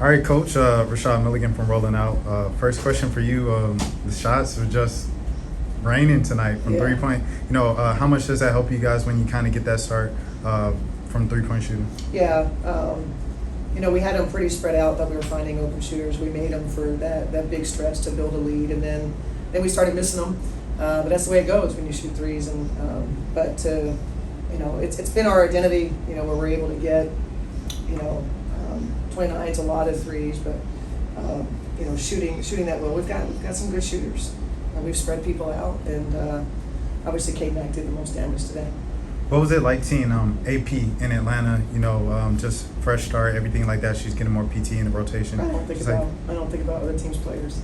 All right, Coach. Rashad Milligan from Rolling Out. First question for you. The shots were just raining tonight from 3-point. How much does that help you guys when you kind of get that start from 3-point shooting? Yeah. We had them pretty spread out, that we were finding open shooters. We made them for that big stretch to build a lead, and then we started missing them. But that's the way it goes when you shoot threes. It's been our identity, where we're able to get, 29 is a lot of threes, but shooting that well. We've got some good shooters. We've spread people out, and obviously K-Mac did the most damage today. What was it like seeing AP in Atlanta? Just fresh start, everything like that. She's getting more PT in the rotation. I don't think about other teams' players.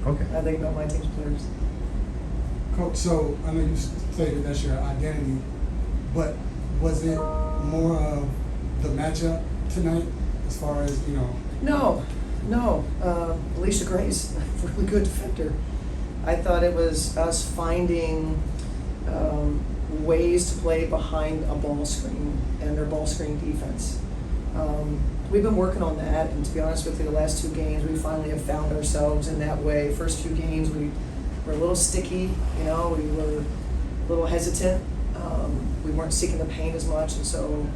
Okay. I think about my team's players. Coach, so I know you stated that's your identity, but was it more of the matchup tonight, as far as No. Alicia Gray's a really good defender. I thought it was us finding ways to play behind a ball screen and their ball screen defense. We've been working on that, and to be honest with you, the last 2 games we finally have found ourselves in that way. First few games we were a little sticky, we were a little hesitant. We weren't seeking the paint as much, and so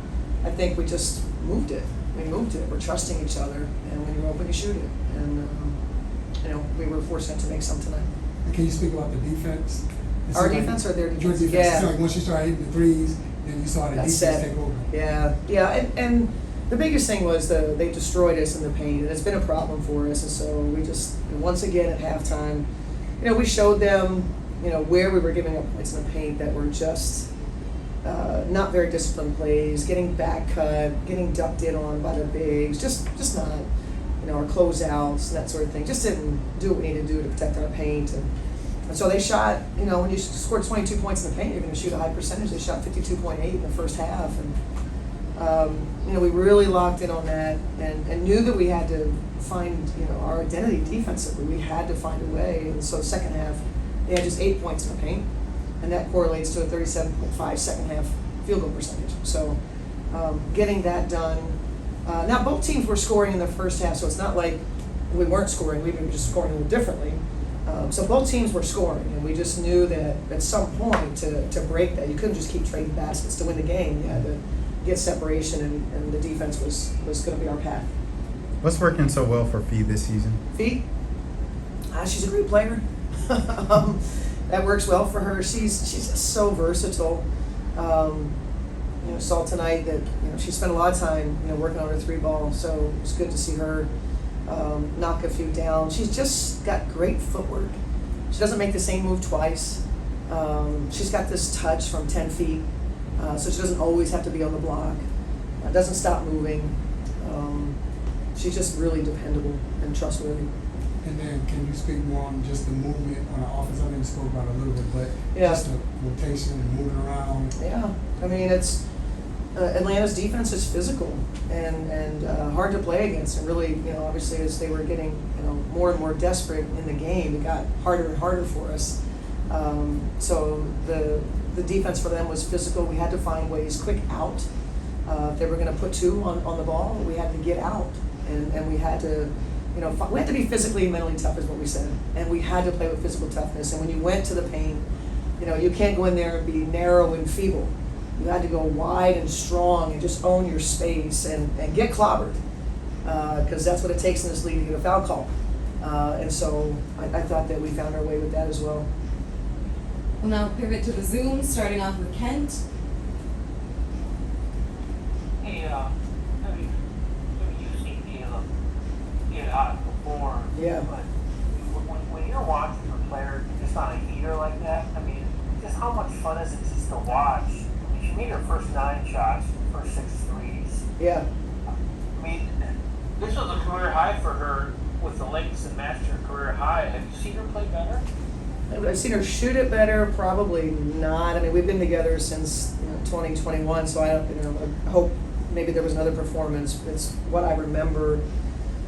I think we just moved it. We're trusting each other, and when you're open, you shoot it. And we were fortunate to make some tonight. And can you speak about the defense? Our defense or their defense? Your defense. Yeah. It's like once you started hitting the threes, then you saw the defense take over. Yeah. And the biggest thing was they destroyed us in the paint, and it's been a problem for us. And so we just, once again at halftime, we showed them, where we were giving up points in the paint that were just not very disciplined plays, getting back cut, getting ducked in on by the bigs, just not, our closeouts and that sort of thing. Just didn't do what we needed to do to protect our paint. And so they shot, when you scored 22 points in the paint, you're going to shoot a high percentage. They shot 52.8 in the first half. And, we really locked in on that and knew that we had to find, our identity defensively. We had to find a way. And so second half, they had just 8 points in the paint. And that correlates to a 37.5 second half field goal percentage. So getting that done. Now both teams were scoring in the first half, so it's not like we weren't scoring. We were just scoring a little differently. So both teams were scoring, and we just knew that at some point to break that, you couldn't just keep trading baskets to win the game. You had to get separation, and the defense was going to be our path. What's working so well for Fee this season? Fee? She's a great player. That works well for her. She's just so versatile. Saw tonight that she spent a lot of time working on her 3-ball, so it's good to see her knock a few down. She's just got great footwork. She doesn't make the same move twice. She's got this touch from 10 feet, so she doesn't always have to be on the block. Doesn't stop moving. She's just really dependable and trustworthy. And then can you speak more on just the movement on the offense? I know you spoke about it a little bit, but just the rotation and moving around. Yeah, I mean, it's Atlanta's defense is physical and hard to play against. And really, obviously as they were getting more and more desperate in the game, it got harder and harder for us. So the defense for them was physical. We had to find ways, quick out. If they were going to put 2 on the ball, we had to get out, and we had to. We had to be physically and mentally tough is what we said. And we had to play with physical toughness. And when you went to the paint, you can't go in there and be narrow and feeble. You had to go wide and strong and just own your space and get clobbered. Because that's what it takes in this league to get a foul call. And so I thought that we found our way with that as well. We'll now pivot to the Zoom, starting off with Kent. Hey, how to perform. Yeah. But when you're watching a player just on a heater like that, just how much fun is it just to watch? She made her first 9 shots, first 6 threes. Yeah. This was a career high for her with the Lynx and matched her career high. Have you seen her play better? I've seen her shoot it better, probably not. We've been together since 2021, so I hope maybe there was another performance. It's what I remember.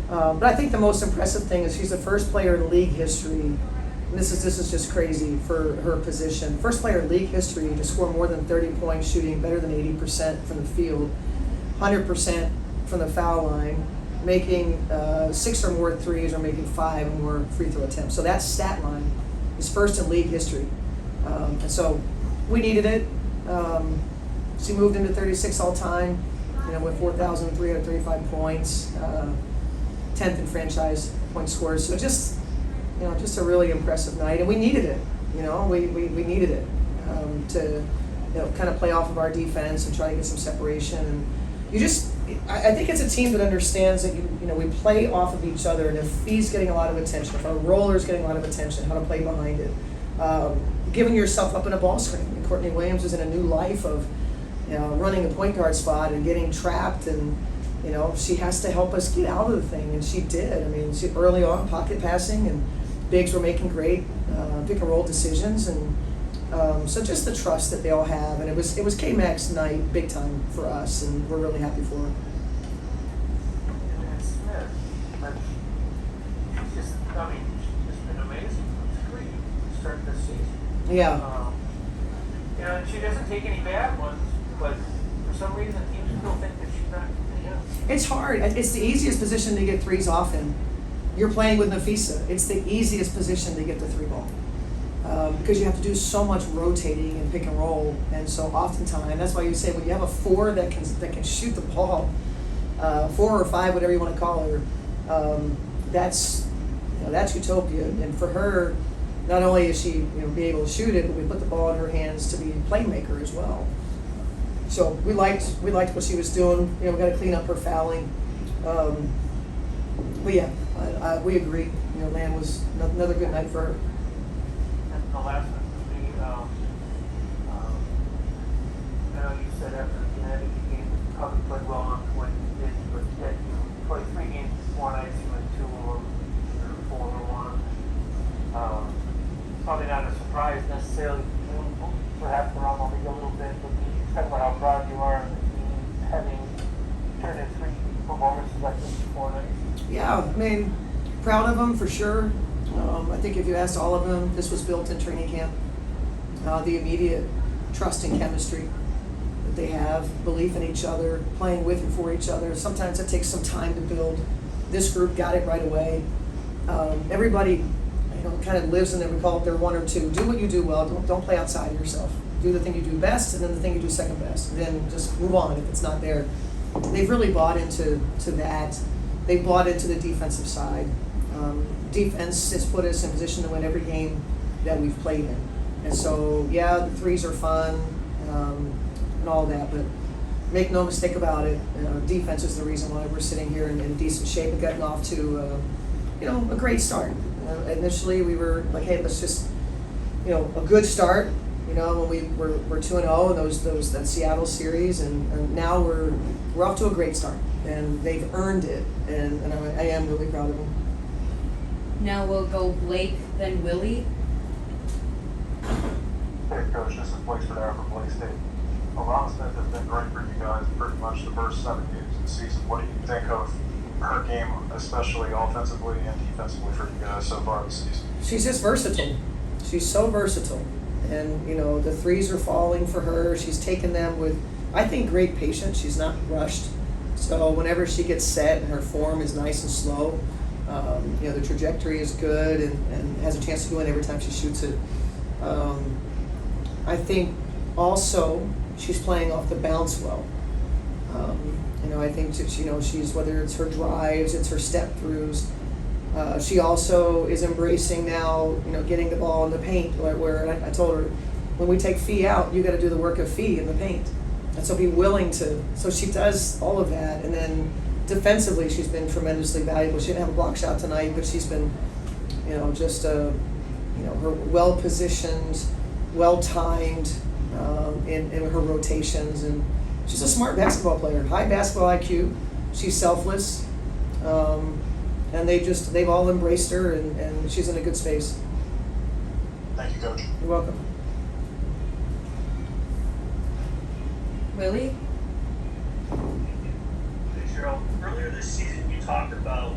But I think the most impressive thing is she's the first player in league history, and this is just crazy for her position. First player in league history to score more than 30 points shooting better than 80% from the field, 100% from the foul line, making 6 or more threes or making 5 or more free throw attempts. So that stat line is first in league history. And so we needed it. She moved into 36 all time, with 4,335 points, 10th in franchise point scores. So just a really impressive night, and we needed it. We needed it to kind of play off of our defense and try to get some separation. And I think it's a team that understands that we play off of each other, and if Fee's getting a lot of attention, if our roller's getting a lot of attention, how to play behind it, giving yourself up in a ball screen. And Courtney Williams is in a new life of running a point guard spot and getting trapped, and she has to help us get out of the thing, and she did. I mean, she early on pocket passing, and bigs were making great pick and roll decisions, and so just the trust that they all have, and it was K-Mac's night big time for us, and we're really happy for her. And Smith, but she's just been amazing from three to start this season. Yeah. And she doesn't take any bad ones, but for some reason teams still think that she's not. It's hard. It's the easiest position to get threes off in. You're playing with Nafisa. It's the easiest position to get the 3 ball. Because you have to do so much rotating and pick and roll, and so oftentimes that's why you say when you have a 4 that can shoot the ball, 4 or 5, whatever you want to call her, that's utopia. And for her, not only is she be able to shoot it, but we put the ball in her hands to be a playmaker as well. So we liked what she was doing. We got to clean up her fouling. But yeah, we agree. Lan was another good night for her. And the last one for me, I know you said after the Connecticut game, probably played well enough to win, but yet you played 3 games, 1 night, you win 2 of them, or 4 or 1. Probably not a surprise necessarily, perhaps around the league a little bit, but can you talk about how proud you are of the team having turned in 3 performances like this in 4 nights? Yeah, proud of them for sure. I think if you asked all of them, this was built in training camp. The immediate trust and chemistry that they have, belief in each other, playing with and for each other. Sometimes it takes some time to build. This group got it right away. Everybody, kind of lives in there. We call it their 1 or 2. Do what you do well. Don't play outside of yourself. Do the thing you do best, and then the thing you do second best. And then just move on if it's not there. They've really bought into that. They bought into the defensive side. Defense has put us in position to win every game that we've played in. And so, yeah, the threes are fun and all that, but make no mistake about it, defense is the reason why we're sitting here in decent shape and getting off to a great start. Initially, we were like, hey, let's just, a good start. When we're 2-0 in that Seattle series, and now we're off to a great start, and they've earned it, and I am really proud of them. Now we'll go Blake, then Willie. Hey, Coach, this is Blake Spadaro from Blake State. Alana Smith has been great for you guys pretty much the first 7 games of the season. What do you think of her game, especially offensively and defensively for you guys so far this season? She's just versatile. She's so versatile. And, the threes are falling for her. She's taken them with, I think, great patience. She's not rushed. So whenever she gets set and her form is nice and slow, the trajectory is good and has a chance to go in every time she shoots it. I think also she's playing off the bounce well. I think she's, whether it's her drives, it's her step throughs. She also is embracing now, getting the ball in the paint. Where I told her, when we take Fee out, you got to do the work of Fee in the paint, and so be willing to. So she does all of that, and then defensively, she's been tremendously valuable. She didn't have a block shot tonight, but she's been, her well positioned, well timed in her rotations, and she's a smart basketball player, high basketball IQ. She's selfless. And they've all embraced her, and she's in a good space. Thank you, Coach. You're welcome. Willie? Hey, Cheryl, earlier this season you talked about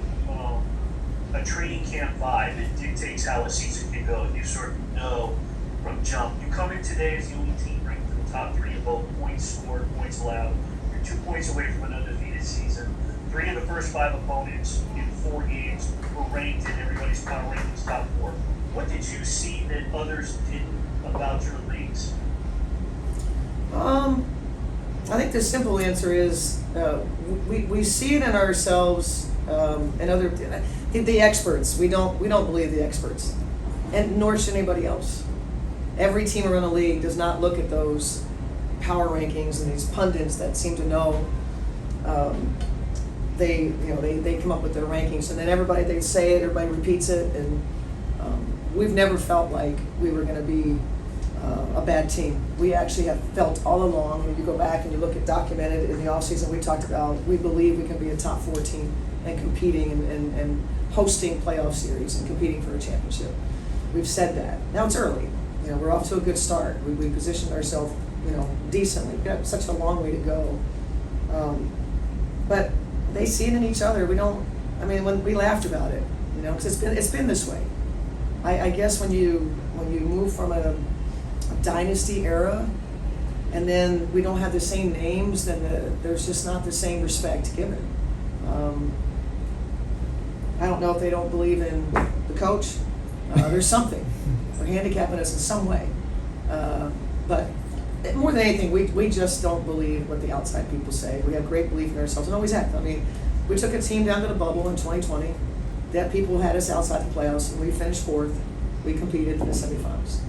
a training camp vibe. It dictates how a season can go. You sort of know from jump. You come in today as the only team ranked in the top 3 in both points scored, points allowed. You're 2 points away from an undefeated season. 3 of the first 5 opponents in 4 games were ranked in everybody's power rankings top 4. What did you see that others didn't about your leagues? I think the simple answer is we see it in ourselves and other the experts. We don't believe the experts, and nor should anybody else. Every team around the league does not look at those power rankings and these pundits that seem to know. They come up with their rankings, and then they say it, everybody repeats it, and we've never felt like we were going to be a bad team. We actually have felt all along, when you go back and you look at documented in the offseason, we talked about we believe we can be a top 4 team and competing and hosting playoff series and competing for a championship. We've said that. Now it's early. We're off to a good start. We positioned ourselves, decently. We've got such a long way to go. But they see it in each other. When we laughed about it, because it's been this way. I guess when you move from a dynasty era, and then we don't have the same names, then there's just not the same respect given. I don't know if they don't believe in the coach. There's something. They're handicapping us in some way. But more than anything, we just don't believe what the outside people say. We have great belief in ourselves and always have. We took a team down to the bubble in 2020. That people had us outside the playoffs, and we finished 4th. We competed in the semifinals.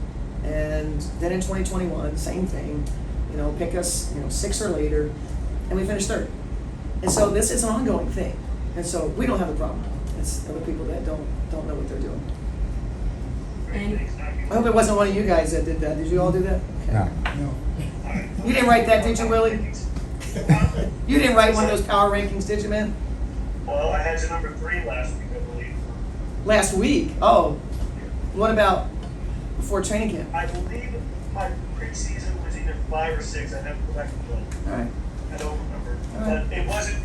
And then in 2021, same thing. Pick us, 6 or later, and we finished 3rd. And so this is an ongoing thing. And so we don't have a problem. It's other people that don't know what they're doing. And I hope it wasn't one of you guys that did that. Did you all do that? Okay. No. No. You didn't write that, did you, Willie? You didn't write one of those power rankings, did you, man? Well, I had you number 3 last week, I believe. Last week? Oh. What about before training camp? I believe my preseason was either 5 or 6. I have to go back and look. All right. I don't remember. All right. But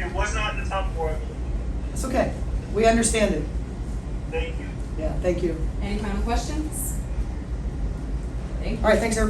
it was not in the top 4, I believe. It's okay. We understand it. Thank you. Yeah, thank you. any final questions? Thank you. All right, thanks, everybody.